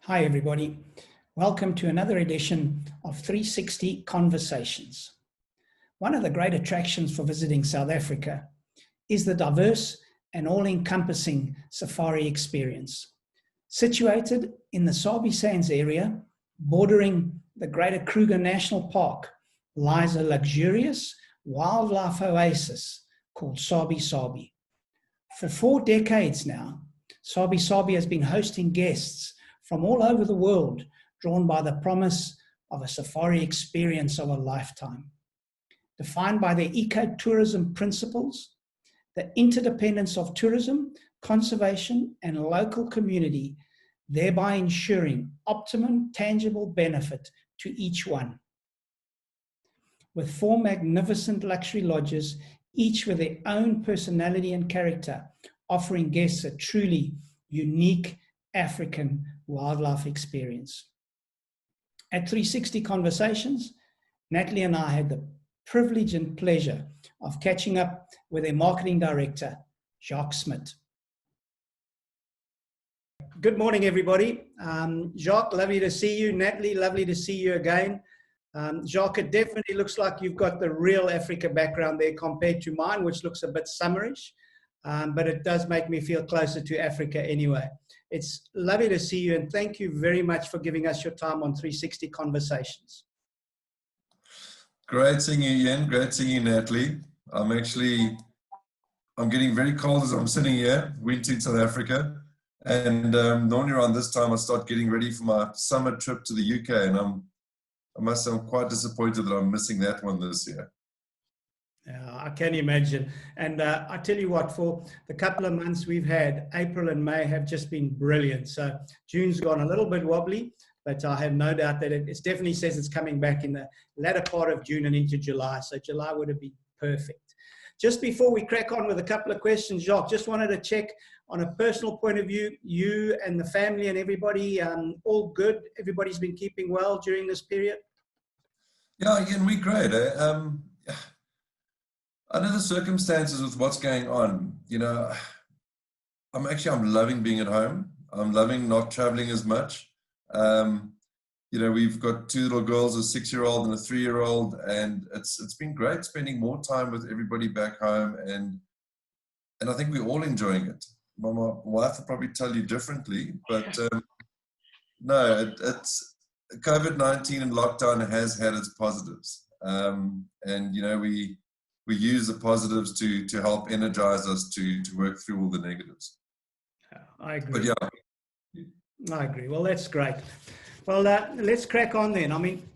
Hi, everybody. Welcome to another edition of 360 Conversations. One of the great attractions for visiting South Africa is the diverse and all-encompassing safari experience. Situated in the Sabi area, bordering the Greater Kruger National Park, lies a luxurious wildlife oasis called SabiSabi. For 4 decades now, SabiSabi has been hosting guests from all over the world, drawn by the promise of a safari experience of a lifetime. Defined by their ecotourism principles, the interdependence of tourism, conservation, and local community, thereby ensuring optimum tangible benefit to each one. With 4 magnificent luxury lodges, each with their own personality and character, offering guests a truly unique African wildlife experience. At 360 Conversations, Natalie and I had the privilege and pleasure of catching up with their marketing director, Jacques Smit. Good morning, everybody. Jacques, lovely to see you. Natalie, lovely to see you again. Jacques, it definitely looks like you've got the real Africa background there compared to mine, which looks a bit summerish, but it does make me feel closer to Africa anyway. It's lovely to see you, and thank you very much for giving us your time on 360 Conversations. Great seeing you, Ian. Great seeing you, Natalie. I'm getting very cold as I'm sitting here, winter in South Africa. And normally around this time, I start getting ready for my summer trip to the UK. And I must say, I'm quite disappointed that I'm missing that one this year. Yeah, I can imagine. And I tell you what, for the couple of months we've had, April and May have just been brilliant. So June's gone a little bit wobbly, but I have no doubt that it definitely says it's coming back in the latter part of June and into July. So July would have been perfect. Just before we crack on with a couple of questions, Jacques, just wanted to check on a personal point of view, you and the family and everybody, all good? Everybody's been keeping well during this period? Yeah, Ian, we're great. Under the circumstances with what's going on, you know, I'm loving being at home. I'm loving not traveling as much. You know, we've got 2 little girls, a 6-year-old and a 3-year-old, and it's been great spending more time with everybody back home, and I think we're all enjoying it. My wife will probably tell you differently, but no, it's COVID-19 and lockdown has had its positives, and you know, we use the positives to help energize us to work through all the negatives. I agree. But yeah, I agree. Well, that's great. Well, let's crack on then. I mean,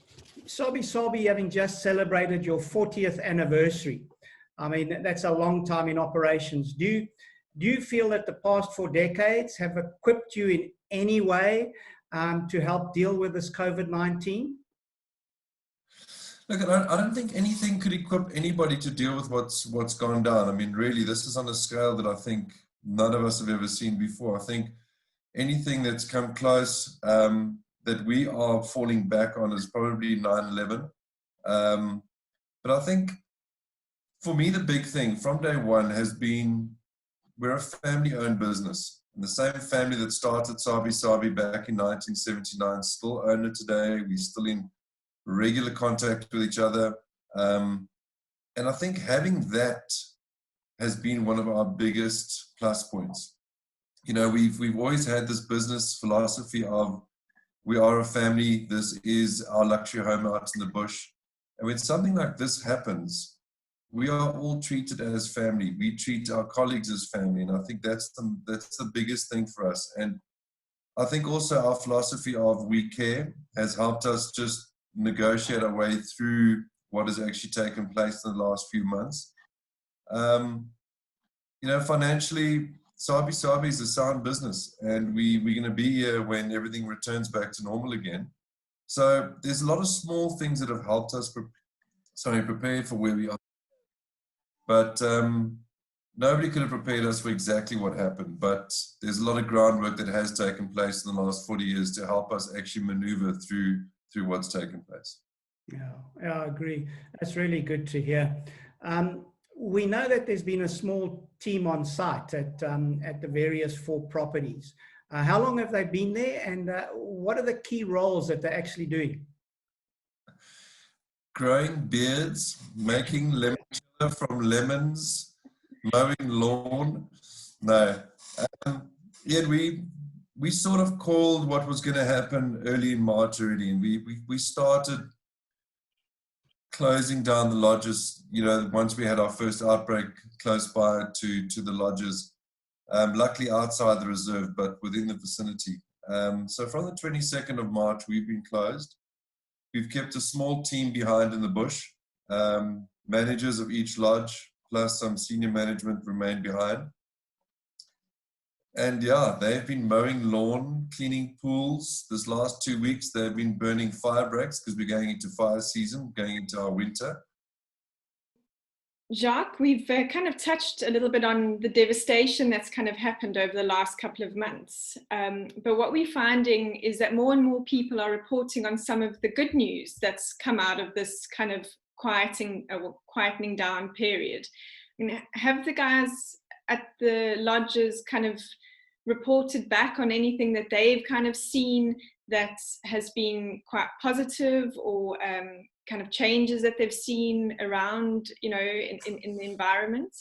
SabiSabi having just celebrated your 40th anniversary. I mean, that's a long time in operations. Do you feel that the past 4 decades have equipped you in any way to help deal with this COVID-19? Look, I don't think anything could equip anybody to deal with what's gone down. I mean, really, this is on a scale that I think none of us have ever seen before. I think anything that's come close that we are falling back on is probably 9/11. But I think for me, the big thing from day one has been we're a family-owned business. And the same family that started SabiSabi back in 1979 still own it today. We're still in regular contact with each other. And I think having that has been one of our biggest plus points. You know, we've always had this business philosophy of we are a family, this is our luxury home out in the bush. And when something like this happens, we are all treated as family. We treat our colleagues as family. And I think that's the biggest thing for us. And I think also our philosophy of we care has helped us just negotiate our way through what has actually taken place in the last few months. You know, financially, SabiSabi is a sound business, and we're going to be here when everything returns back to normal again. So there's a lot of small things that have helped us prepare for where we are. But nobody could have prepared us for exactly what happened. But there's a lot of groundwork that has taken place in the last 40 years to help us actually maneuver through what's taken place. Yeah, I agree. That's really good to hear. We know that there's been a small team on site at the various 4 properties. How long have they been there, and what are the key roles that they're actually doing? Growing beards, making limoncello from lemons, mowing lawn. No. Yeah, we sort of called what was going to happen early in March already, and we started closing down the lodges, you know, once we had our first outbreak close by to the lodges, luckily outside the reserve, but within the vicinity. So from the 22nd of March, we've been closed. We've kept a small team behind in the bush. Managers of each lodge, plus some senior management remain behind. And yeah, they've been mowing lawn, cleaning pools. This last 2 weeks, they've been burning fire breaks because we're going into fire season, going into our winter. Jacques, we've kind of touched a little bit on the devastation that's kind of happened over the last couple of months. But what we're finding is that more and more people are reporting on some of the good news that's come out of this kind of quietening down period. I mean, have the guys at the lodges kind of reported back on anything that they've kind of seen that has been quite positive, or kind of changes that they've seen around, you know, in the environment?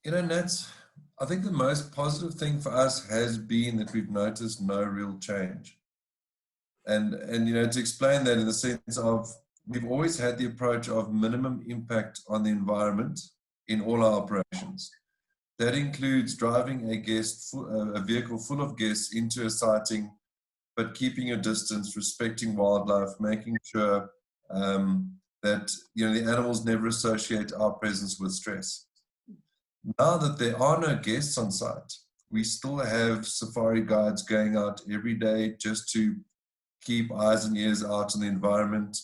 You know, Nats, I think the most positive thing for us has been that we've noticed no real change. And you know, to explain that in the sense of, we've always had the approach of minimum impact on the environment in all our operations. That includes driving a vehicle full of guests into a sighting, but keeping your distance, respecting wildlife, making sure that, you know, the animals never associate our presence with stress. Now that there are no guests on site, we still have safari guides going out every day just to keep eyes and ears out on the environment,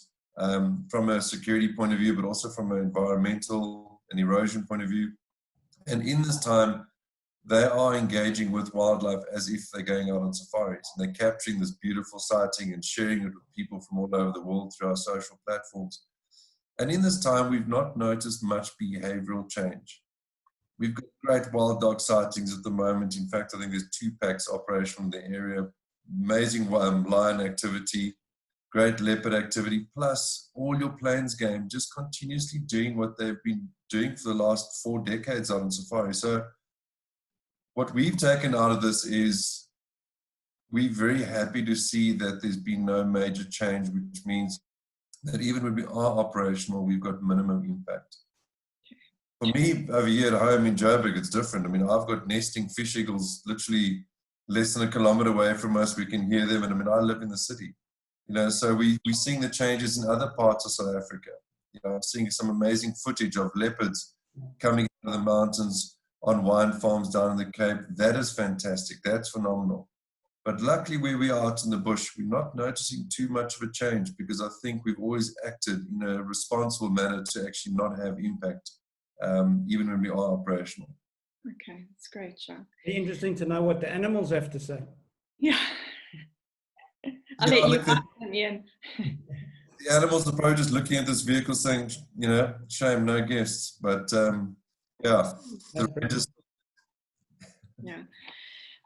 from a security point of view, but also from an environmental and erosion point of view. And in this time, they are engaging with wildlife as if they're going out on safaris. And they're capturing this beautiful sighting and sharing it with people from all over the world through our social platforms. And in this time, we've not noticed much behavioral change. We've got great wild dog sightings at the moment. In fact, I think there's 2 packs operational in the area. Amazing lion activity, great leopard activity, plus all your plains game just continuously doing what they've been doing for the last 4 decades out on safari. So what we've taken out of this is we're very happy to see that there's been no major change, which means that even when we are operational, we've got minimum impact. For me, over here at home in Joburg, it's different. I mean, I've got nesting fish eagles literally less than a kilometer away from us. We can hear them. And I mean, I live in the city. You know, so we're seeing the changes in other parts of South Africa. You know, I'm seeing some amazing footage of leopards coming out of the mountains on wine farms down in the Cape. That is fantastic. That's phenomenal. But luckily, where we are out in the bush, we're not noticing too much of a change, because I think we've always acted in a responsible manner to actually not have impact, even when we are operational. Okay, that's great, Jacques. Very interesting to know what the animals have to say. Yeah. I'll let you ask them, Ian. The animals are probably just looking at this vehicle saying, you know, shame, no guests. But yeah, yeah.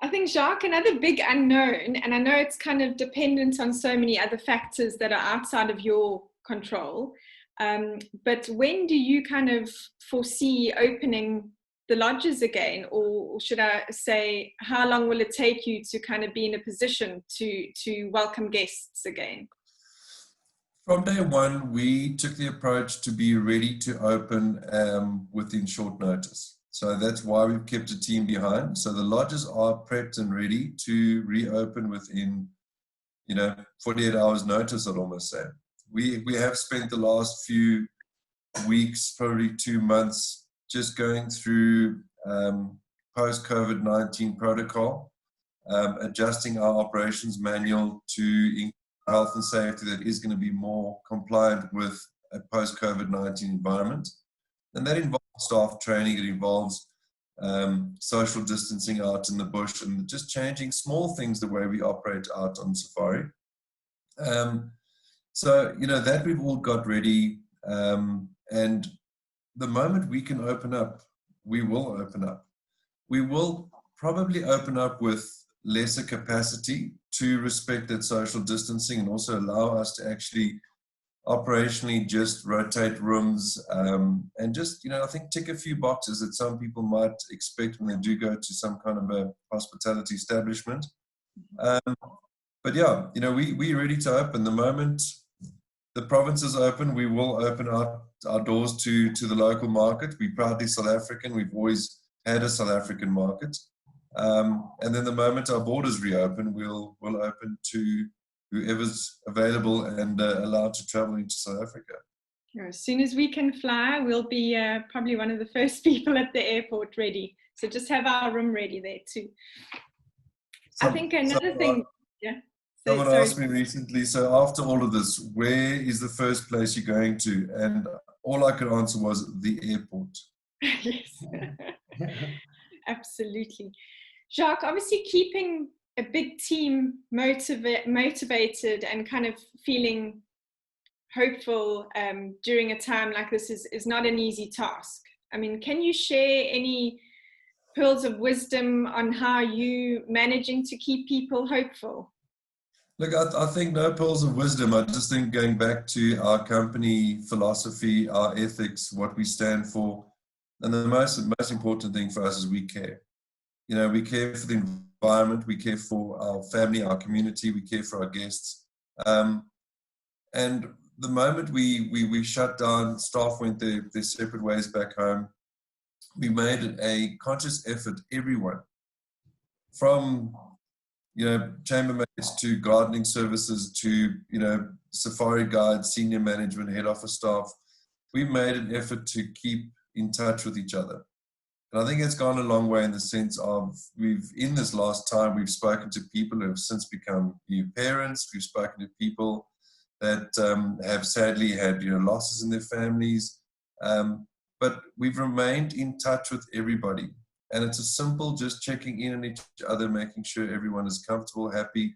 I think, Jacques, another big unknown, and I know it's kind of dependent on so many other factors that are outside of your control, but when do you kind of foresee opening the lodges again? Or should I say, how long will it take you to kind of be in a position to welcome guests again? From day one, we took the approach to be ready to open within short notice. So that's why we've kept a team behind. So the lodges are prepped and ready to reopen within, you know, 48 hours notice, I'd almost say. We have spent the last few weeks, probably 2 months, just going through post-COVID-19 protocol, adjusting our operations manual to health and safety that is going to be more compliant with a post-COVID-19 environment. And that involves staff training, it involves social distancing out in the bush, and just changing small things the way we operate out on safari. So, you know, that we've all got ready. And the moment we can open up, we will open up. We will probably open up with lesser capacity to respect that social distancing and also allow us to actually operationally just rotate rooms and just, I think tick a few boxes that some people might expect when they do go to some kind of a hospitality establishment. But yeah, we're ready to open. The moment the province is open, we will open our doors to the local market. We're proudly South African. We've always had a South African market. And then the moment our borders reopen, we'll open to whoever's available and allowed to travel into South Africa. As soon as we can fly, we'll be probably one of the first people at the airport ready. So just have our room ready there too. I think another thing, yeah. Someone asked me recently, so after all of this, where is the first place you're going to? And all I could answer was the airport. Yes, absolutely. Jacques, obviously keeping a big team motivated and kind of feeling hopeful during a time like this is not an easy task. I mean, can you share any pearls of wisdom on how you managing to keep people hopeful? Look, I think no pearls of wisdom. I just think going back to our company philosophy, our ethics, what we stand for, and the most important thing for us is we care. We care for the environment, we care for our family, our community, we care for our guests. And the moment we shut down, staff went their separate ways back home, we made it a conscious effort, everyone, from chambermaids to gardening services to safari guides, senior management, head office staff. We made an effort to keep in touch with each other. And I think it's gone a long way in the sense of in this last time, we've spoken to people who have since become new parents. We've spoken to people that have sadly had losses in their families. But we've remained in touch with everybody. And it's a simple just checking in on each other, making sure everyone is comfortable, happy.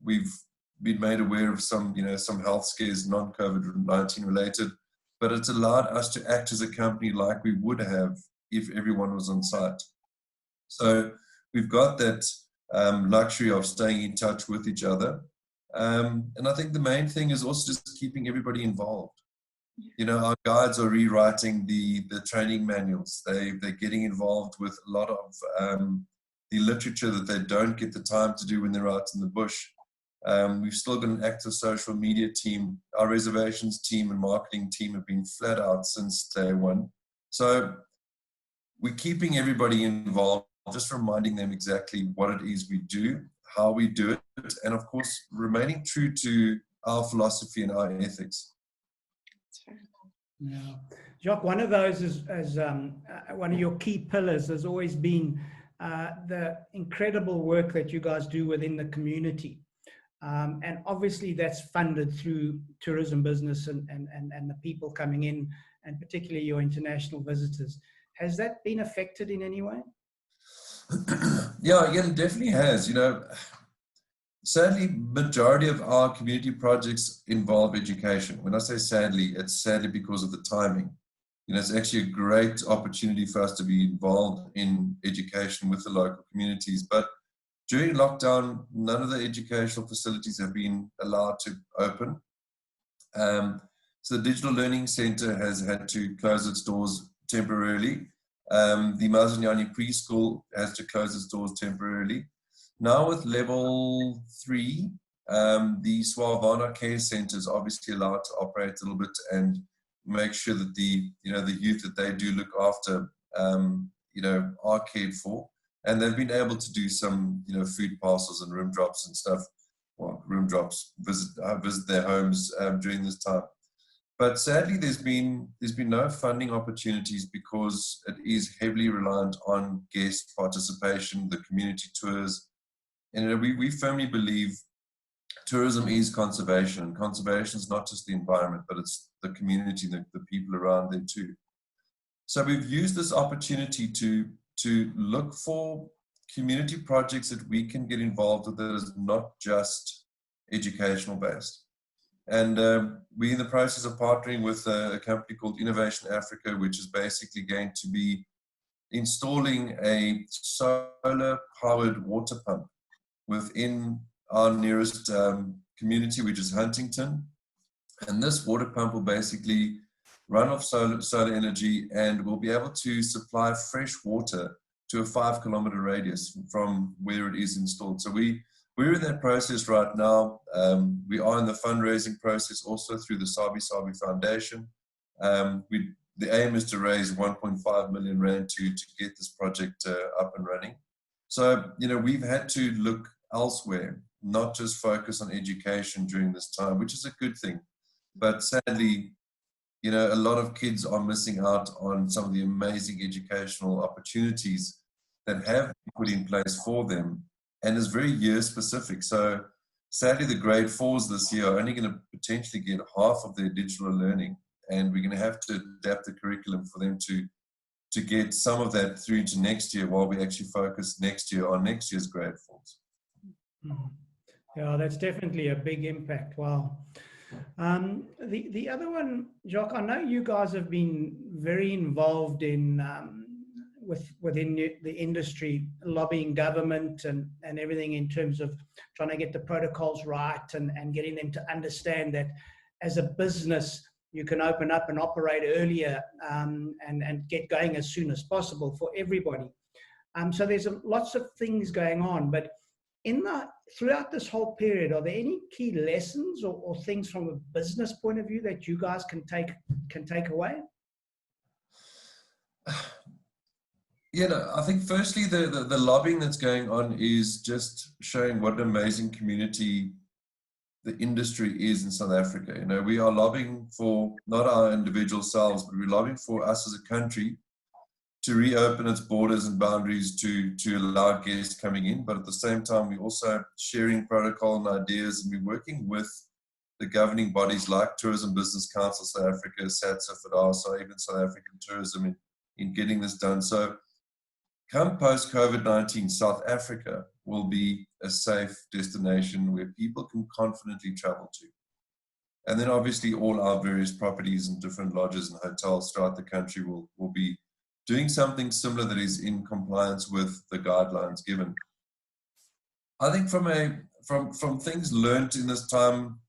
We've been made aware of some health scares, non-COVID-19 related, but it's allowed us to act as a company like we would have if everyone was on site. So we've got that luxury of staying in touch with each other. And I think the main thing is also just keeping everybody involved. Our guides are rewriting the training manuals. They're getting involved with a lot of the literature that they don't get the time to do when they're out in the bush. We've still got an active social media team. Our reservations team and marketing team have been flat out since day one. So we're keeping everybody involved, just reminding them exactly what it is we do, how we do it, and of course, remaining true to our philosophy and our ethics. Yeah. Jacques, one of those is one of your key pillars has always been the incredible work that you guys do within the community. And obviously that's funded through tourism business and the people coming in, and particularly your international visitors. Has that been affected in any way? Yeah, it definitely has. Sadly, majority of our community projects involve education. When I say sadly, it's sadly because of the timing. It's actually a great opportunity for us to be involved in education with the local communities. But during lockdown, none of the educational facilities have been allowed to open. So the Digital Learning Center has had to close its doors temporarily. The Mazanyani Preschool has to close its doors temporarily. Now with level 3, the Swavana Care Center is obviously allowed to operate a little bit and make sure that the youth that they do look after, are cared for. And they've been able to do some, food parcels and room drops and stuff. Well, room drops, visit their homes during this time. But sadly, there's been no funding opportunities because it is heavily reliant on guest participation, the community tours. And we firmly believe tourism is conservation. And conservation is not just the environment, but it's the community, the people around there too. So we've used this opportunity to look for community projects that we can get involved with that is not just educational based. And we're in the process of partnering with a company called Innovation Africa, which is basically going to be installing a solar-powered water pump within our nearest community, which is Huntington. And this water pump will basically run off solar energy and will be able to supply fresh water to a 5-kilometer radius from where it is installed. So we're in that process right now. We are in the fundraising process also through the SabiSabi Foundation. The aim is to raise 1.5 million rand to get this project up and running. So, we've had to look elsewhere, not just focus on education during this time, which is a good thing. But sadly, a lot of kids are missing out on some of the amazing educational opportunities that have been put in place for them, and is very year specific. So sadly, the grade 4s this year are only going to potentially get half of their digital learning, and we're going to have to adapt the curriculum for them to get some of that through into next year, while we actually focus next year on next year's grade 4s. Yeah, that's definitely a big impact. Wow. The other one, Jacques, I know you guys have been very involved in within the industry, lobbying government and everything in terms of trying to get the protocols right and getting them to understand that as a business, you can open up and operate earlier and get going as soon as possible for everybody. So there's lots of things going on, but throughout this whole period, are there any key lessons or things from a business point of view that you guys can take away? I think firstly the lobbying that's going on is just showing what an amazing community the industry is in South Africa. We are lobbying for not our individual selves, but we're lobbying for us as a country to reopen its borders and boundaries to allow guests coming in. But at the same time, we're also sharing protocol and ideas, and we're working with the governing bodies like Tourism Business Council South Africa, SATSA, FIDASA, even South African Tourism in getting this done. So come post-COVID-19, South Africa will be a safe destination where people can confidently travel to. And then obviously all our various properties and different lodges and hotels throughout the country will be doing something similar that is in compliance with the guidelines given. I think from things learned in this time,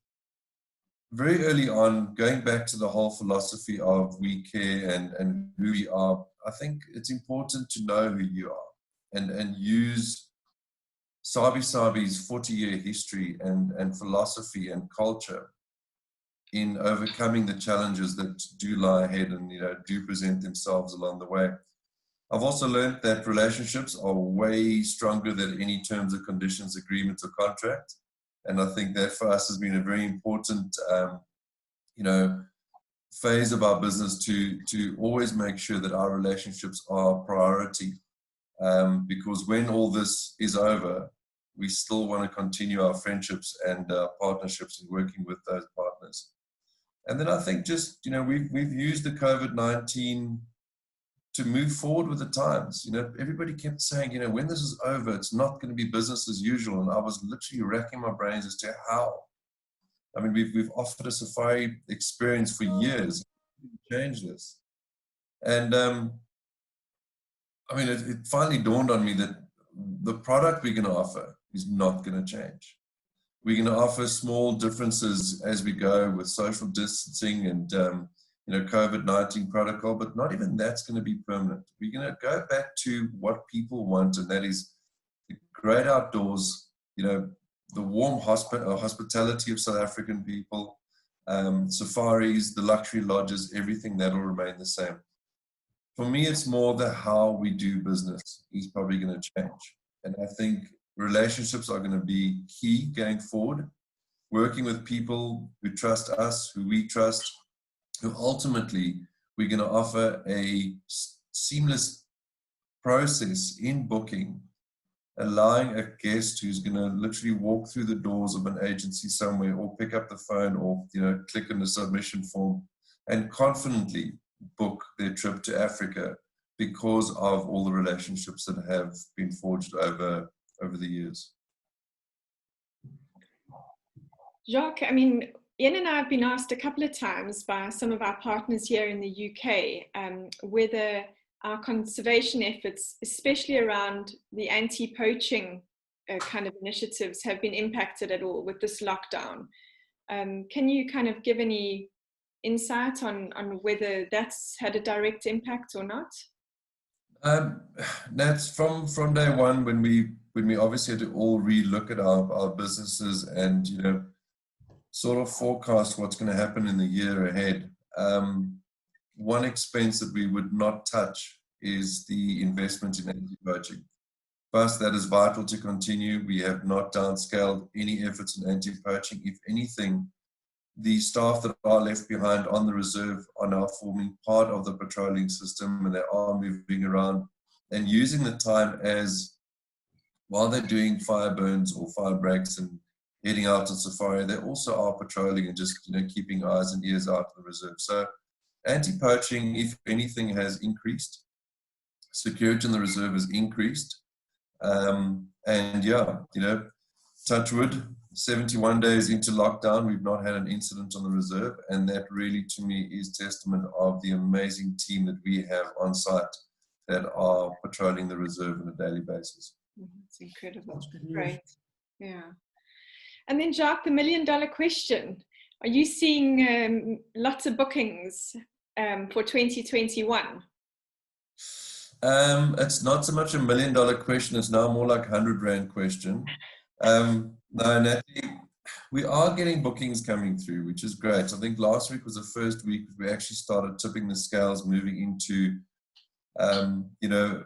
very early on, going back to the whole philosophy of we care and who we are, I think it's important to know who you are and use SabiSabi's 40-year history and philosophy and culture in overcoming the challenges that do lie ahead and do present themselves along the way. I've also learned that relationships are way stronger than any terms and conditions, agreement or contract. And I think that for us has been a very important, phase of our business to always make sure that our relationships are priority. Because when all this is over, we still want to continue our friendships and partnerships and working with those partners. And then I think just, we've used the COVID-19 to move forward with the times. Everybody kept saying, when this is over, it's not going to be business as usual. And I was literally racking my brains as to how. I mean, we've offered a safari experience for years to change this. And it finally dawned on me that the product we're going to offer is not going to change. We're going to offer small differences as we go with social distancing and COVID-19 protocol, but not even that's going to be permanent. We're going to go back to what people want, and that is the great outdoors, the warm hospitality of South African people, safaris, the luxury lodges, everything that will remain the same. For me, it's more the how we do business is probably going to change. And I think relationships are going to be key going forward. Working with people who trust us, who we trust, who ultimately we're going to offer a seamless process in booking, allowing a guest who's going to literally walk through the doors of an agency somewhere or pick up the phone or click on the submission form and confidently book their trip to Africa because of all the relationships that have been forged over the years. Jacques, Ian and I have been asked a couple of times by some of our partners here in the UK whether our conservation efforts, especially around the anti-poaching kind of initiatives have been impacted at all with this lockdown. Can you kind of give any insight on whether that's had a direct impact or not? That's from day one, when we obviously had to all re-look at our businesses and, you know, sort of forecast what's going to happen in the year ahead. One expense that we would not touch is the investment in anti-poaching. First, that is vital to continue. We have not downscaled any efforts in anti-poaching. If anything, the staff that are left behind on the reserve are now forming part of the patrolling system, and they are moving around and using the time as, while they're doing fire burns or fire breaks and heading out on safari, they also are patrolling and just, you know, keeping eyes and ears out of the reserve. So anti-poaching, if anything, has increased. Security in the reserve has increased. And yeah, you know, touch wood, 71 days into lockdown, we've not had an incident on the reserve, and that really, to me, is testament of the amazing team that we have on site that are patrolling the reserve on a daily basis. It's incredible. Great. Yeah. And then, Jacques, the $1 million question. Are you seeing lots of bookings for 2021? It's not so much a $1 million question, it's now more like R100 question. No, Natalie, we are getting bookings coming through, which is great. I think last week was the first week we actually started tipping the scales, moving into, you know,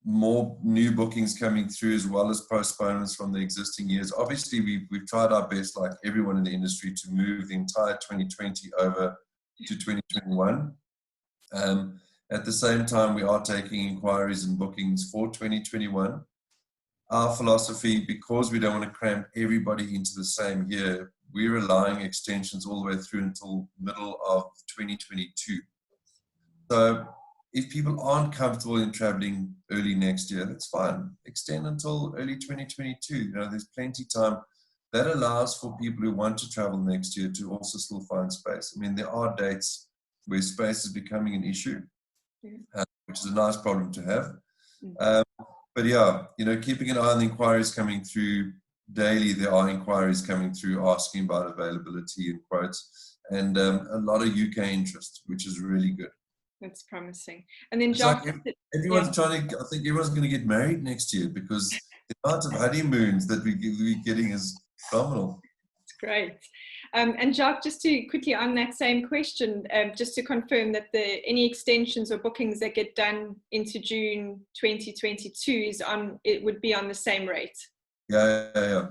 more new bookings coming through, as well as postponements from the existing years. Obviously, we've tried our best, like everyone in the industry, to move the entire 2020 over to 2021. At the same time, we are taking inquiries and bookings for 2021. Our philosophy, because we don't want to cram everybody into the same year, we're allowing extensions all the way through until middle of 2022. So if people aren't comfortable in traveling early next year, that's fine. Extend until early 2022. You know, there's plenty of time. That allows for people who want to travel next year to also still find space. I mean, there are dates where space is becoming an issue, which is a nice problem to have. But yeah, you know, keeping an eye on the inquiries coming through daily. There are inquiries coming through asking about availability and quotes, and a lot of UK interest, which is really good. That's promising. And then, Jacques, like everyone's trying to, I think everyone's going to get married next year, because the amount of honeymoons that we're getting is phenomenal. It's great. And Jacques, just to quickly on that same question, just to confirm that any extensions or bookings that get done into June 2022 it would be on the same rate. Yeah.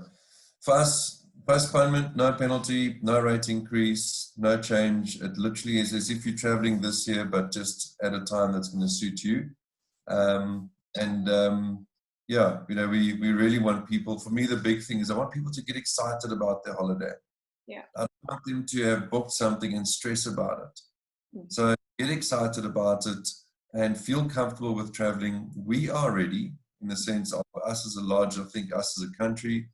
For us, postponement, no penalty, no rate increase, no change. It literally is as if you're traveling this year, but just at a time that's going to suit you. Yeah, you know, we really want people. For me, the big thing is I want people to get excited about their holiday. Yeah. I don't want them to have booked something and stress about it. So get excited about it and feel comfortable with traveling. We are ready, in the sense of us as a lodge, I think us as a country.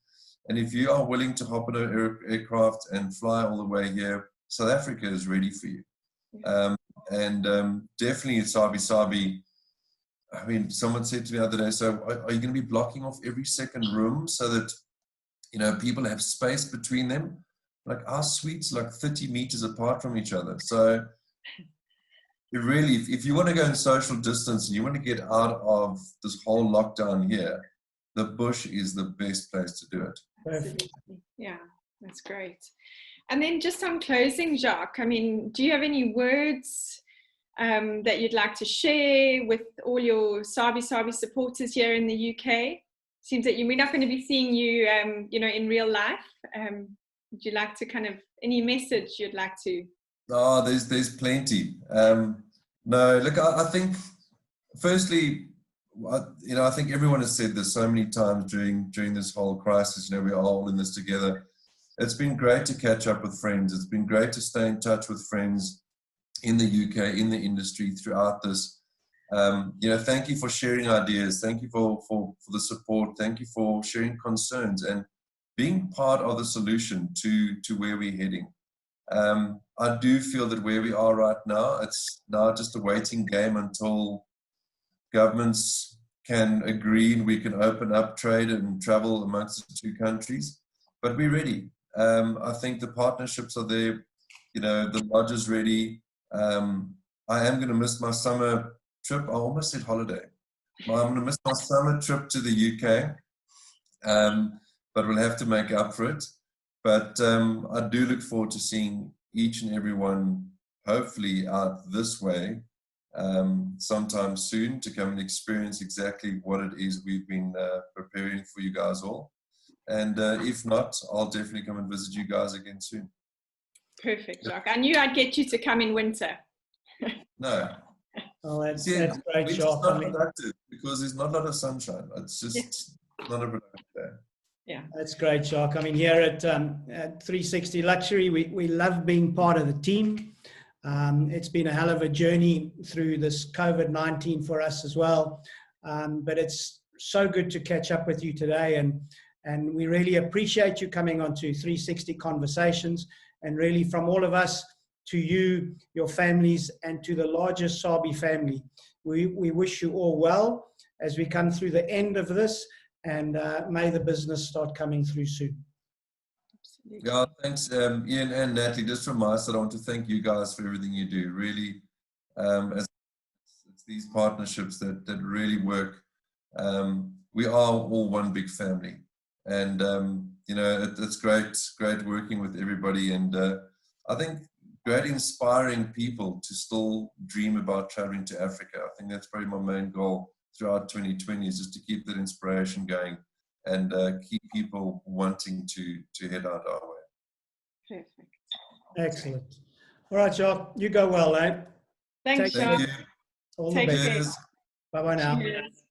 And if you are willing to hop on an aircraft and fly all the way here, South Africa is ready for you. Definitely at SabiSabi, I mean, someone said to me the other day, so are you going to be blocking off every second room so that, you know, people have space between them? Like, our suites like 30 meters apart from each other. So really, if you want to go in social distance and you want to get out of this whole lockdown here, the bush is the best place to do it. Absolutely. Yeah, that's great. And then just on closing, Jacques, I mean, do you have any words that you'd like to share with all your SabiSabi supporters here in the UK? Seems that we're not going to be seeing you, you know, in real life. Would you like to kind of, any message you'd like to? Oh, there's plenty. No, look, I think, firstly, you know, I think everyone has said this so many times during this whole crisis. You know, we are all in this together. It's been great to catch up with friends. It's been great to stay in touch with friends in the UK, in the industry throughout this. You know, thank you for sharing ideas. Thank you for the support. Thank you for sharing concerns and being part of the solution to where we're heading. I do feel that where we are right now, it's now just a waiting game until governments can agree and we can open up trade and travel amongst the two countries. But we're ready. I think the partnerships are there. You know, the lodge is ready. I am going to miss my summer trip. I almost said holiday. I'm going to miss my summer trip to the UK, but we'll have to make up for it. But I do look forward to seeing each and every one, hopefully out this way, sometime soon, to come and experience exactly what it is we've been preparing for you guys all. And if not, I'll definitely come and visit you guys again soon. Perfect, Jacques. I knew I'd get you to come in winter. No. Oh, that's See, great, winter's Jacques. not productive because there's not a lot of sunshine. It's just not a productive day. Yeah, that's great, Jacques. I mean, here at 360 Luxury, we love being part of the team. It's been a hell of a journey through this COVID-19 for us as well. But it's so good to catch up with you today. And we really appreciate you coming on to 360 Conversations. And really from all of us to you, your families, and to the larger Sabi family, we wish you all well as we come through the end of this. And may the business start coming through soon. absolutely. Yeah, thanks, Ian and Natalie. Just from my side, I want to thank you guys for everything you do. Really, as it's these partnerships that really work. We are all one big family, and you know, it's great working with everybody. And I think great inspiring people to still dream about traveling to Africa. I think that's probably my main goal throughout 2020, is just to keep that inspiration going and keep people wanting to head out our way. Perfect. Excellent. All right, Jacques, you go well, eh? Thanks, Take Jacques. Thank you. All the Take best. care. Cheers. Bye-bye now. Cheers.